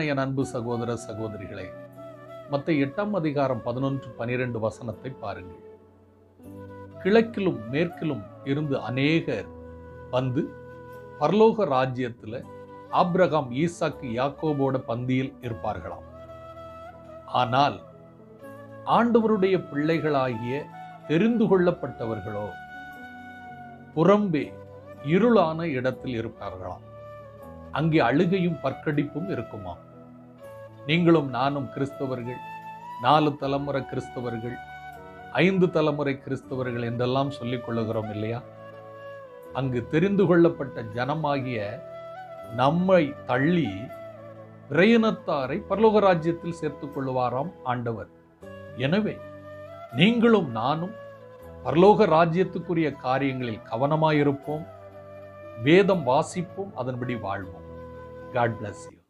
என் அன்பு சகோதர சகோதரிகளே, மத்தேயு 8 அதிகாரம் 11, 12 வசனத்தை பாருங்கள். கிழக்கிலும் மேற்கிலும் இருந்து அநேகர் வந்து பரலோக ராஜ்யத்தில் ஆபிரகாம், ஈசாக்கு, யாக்கோபோட பந்தியில் இருப்பார்களாம். ஆனால் ஆண்டவருடைய பிள்ளைகளாகிய தெரிந்து கொள்ளப்பட்டவர்களோ புறம்பே இருளான இடத்தில் இருப்பார்களாம். அங்கே அழுகையும் பற்கடிப்பும் இருக்குமாம். நீங்களும் நானும் கிறிஸ்தவர்கள், 4 தலைமுறை கிறிஸ்தவர்கள், 5 தலைமுறை கிறிஸ்தவர்கள் என்றெல்லாம் சொல்லிக் கொள்ளுகிறோம் இல்லையா? அங்கு தெரிந்து கொள்ளப்பட்ட ஜனமாகிய நம்மை தள்ளி இறையினத்தாரை பரலோக ராஜ்யத்தில் சேர்த்துக் கொள்வாராம் ஆண்டவர். எனவே நீங்களும் நானும் பரலோக ராஜ்யத்துக்குரிய காரியங்களில் கவனமாயிருப்போம், வேதம் வாசிப்போம், அதன்படி வாழ்வோம். God bless you.